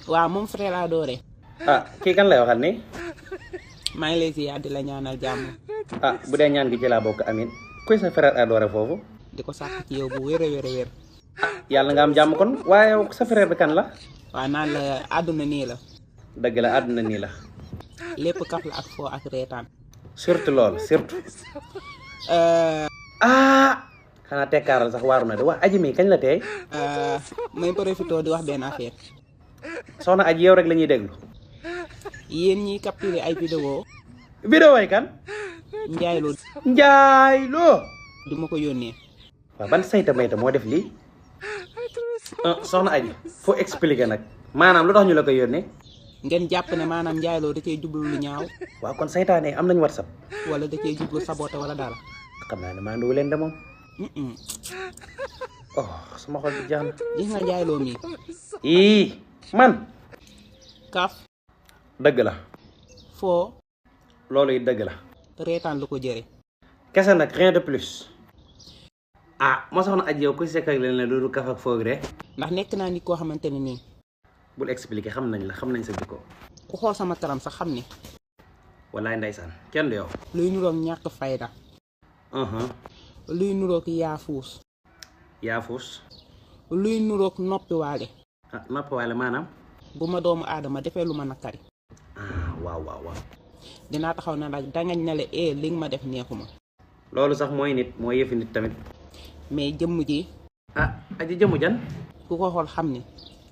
waaw moom frère adoré. ah kii kan lay waxal ni. maa ngi lay ziar di la ñaanal jàmm. ah bu dee ñaan gi ci laa bokk amin kuy sa frère adoré foofu. di ko sàkk ci yow bu wér a wér a wér. yàlla nga am jàmm kon waaye sa frère bi kan la. waaw naan la àdduna nii la. dëgg la àdduna nii la. lépp kaf la ak foo ak reetaan. surtout loolu surtout. xanaa tekkaaral sax waaru na de wax aji mi kañ la tey. may profité di wax benn affaire. soxna aji yow rek la ñuy déglu. yéen ñiy capturé ay vidéo. vidéo yi kan. Njaay Lo. Njaay Lo. du ma ko yónnee. waaw ban sayta mayta moo def lii. soxna aji foo expliquer nag maanaam lu tax ñu la koy yónnee. ngeen jàpp ne maanaam Njaay Lo da cee jublu lu ñaaw. waaw kon saytaane am nañ whatsapp. wala da cee jublu saboté wala dara. xam naa ne maa nduwu leen de moom. oh sama xol bi jaax na. gis nga Njaay Lo mii. ii man. kaf. dëgg la. foo. loolu it dëgg la. reetaan lu ko jëre. kese nag rien de plus. ah moo soxna aji yow ku si sekk ak leen la loolu kaf ak foog rek. ndax nekk naa nit koo xamante ne nii. bul expliquer xam nañ la xam nañ sa jikko. ku xool sama kanam sax xam ne. wallaay ndeysaan kenn du yow. luy nuroog ñàkk fayda. luy nuroog yaafuus. yaafuus. luy nuroog noppiwaale. ah noppiwaale maanaam. bu ma doomu aadama defee lu ma nakari. waaw waaw waaw. dinaa taxaw na nag dangañ ne la li nga ma def neexuma. loolu sax mooy nit mooy yëfi nit tamit. mais jëmm ji. aji jëmu jan. ku ko xool xam ne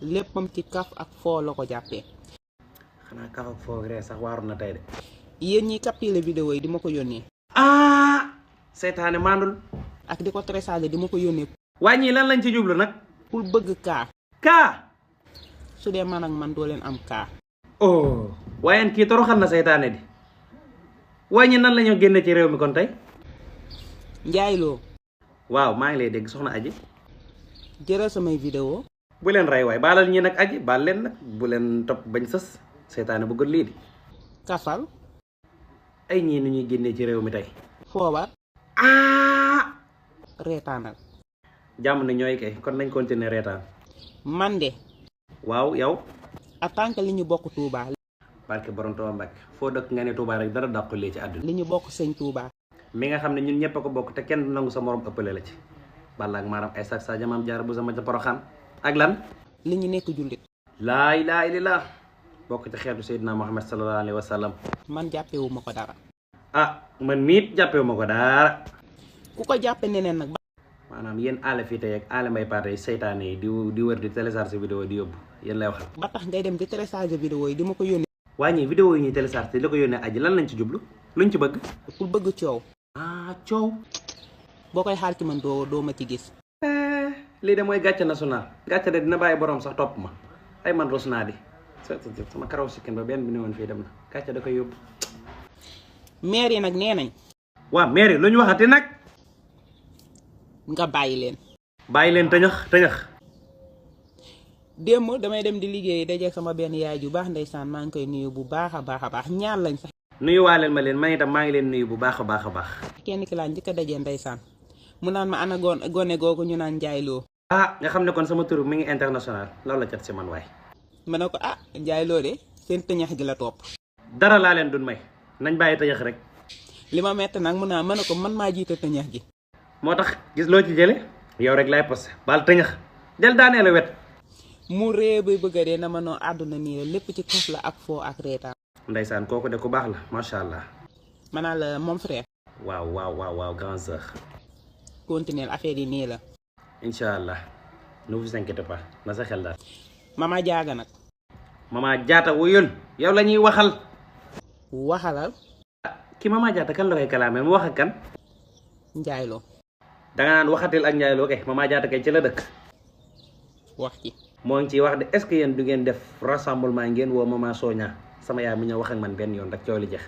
léppam ci kaf ak foo la ko jàppee. xanaa kaf ak foo rek sax waaru na tey de. yéen ñi capturé vidéo yi di ma ko yónnee. seytaane mandul. ak di ko tressage di ma ko yónnee. wàññi lan lañ ci jublu nag. pour bëgg kaa. kaa. su dee man ak man doo leen am kaa. waaye kii toroxal na seytaane di. wàññi nan la ñu génne ci réew mi kon tey. Njaay Lo. waaw maa ngi lay dégg soxna aji. jëral samay vidéo. bu leen rey waay baalal ñi nag aji baal leen nag bu leen topp bañ sës seytaane bëggul lii di. kafal. ay ñii ni ñuy génnee ci réew mi tey. fooba. reetaanal. jàmm ne ñooy kay kon nañ continuer reetaan. man de. waaw yow. en tant que li ñu bokk Touba. barke borom Touba Mbacke foo dëkk nga ne Touba rek dara dàqulee ci àdduna. li ñu bokk sëñ Touba. mi nga xam ne ñun ñëpp a ko bokk te kenn du nangu sa morom ëppale la ci. balla ak maaram ay sax sa jamaam jaar bu sama ca Poroxaan. ak lan. li ñu nekk jullit. laa ilaaha illallaah bokk ci xeetu Seydina Muhammad sallallahu alayhi wa sallam. man jàppewu ma ko dara. man miit jàppewu ma ko dara. ku ko jàppe neneen nag. maanaam yéen aale fii tey ak aale mbay paate yi seytaane yi di wër di télécharger vidéo di yóbbu yéen lay waxal. ba tax ngay dem di télécharger vidéo yi di ma ko yónnee. waa ñii vidéo yi ñuy télécharger di la ko yónnee aji lan lañ ci jublu luñ ci bëgg. pour bëgg coow. coow. boo koy xaar ci man doo ma ci gis. lii de mooy gàcce national gàcce de dina bàyyi borom sax topp ma ay man rus naa di sama karaw sikkin ba benn bi ne woon fii dem na gàcce da koy yóbbu. maire yi nag nee nañ. waaw maire yi lu ñu waxati nag. nga bàyyi leen. bàyyi leen tëñëx. démb damay dem di liggéey dajeeg sama benn yaay ju baax ndeysaan maa ngi koy nuyu bu baax a baax ñaar lañ sax. nuyuwaaleel ma leen man itam maa ngi leen nuyu bu baax a baax. kenn ki laa njëkk a dajee ndeysaan mu naan ma ana gone googu ñu naan Njaay Lo. nga xam ne kon sama tur mi ngi international loolu la cat si man waay. ma ne ko Njaay Lo de seen tëñax gi la topp. dara laa leen dun may nañ bàyyi tëñax rek. li ma metti nag mun naa ma ne ko man maa jiite tëñax gi. moo tax gis loo ci jële yow rek laay posté baal tëñax del daanee la wet. mu ree bay bëgg a dee na ma noo àdduna nii la lépp ci kaf la ak foo ak reetaan. ndeysaan kooku de ku baax la macha allah. ma naan la mon frère. waaw grand sœur. continuer affaire yi nii la. incha allah ne vous inquiétez pas na sa xel daal. mama jaaga nag. mama jaata wuyul yow la ñuy waxal. waxalal. ki mama jaata kan la koy kalaamee mu wax ak kan. Njaay Lo. danga naan waxatil ak Njaay Lo kay mama jaata kay ci la dëkk. wax ci. moo ngi ciy wax de est-ce que yéen du ngeen def rassemblement ngeen woo mama Soña sama yaay mu ñëw wax ak man benn yoon rek coow li jeex.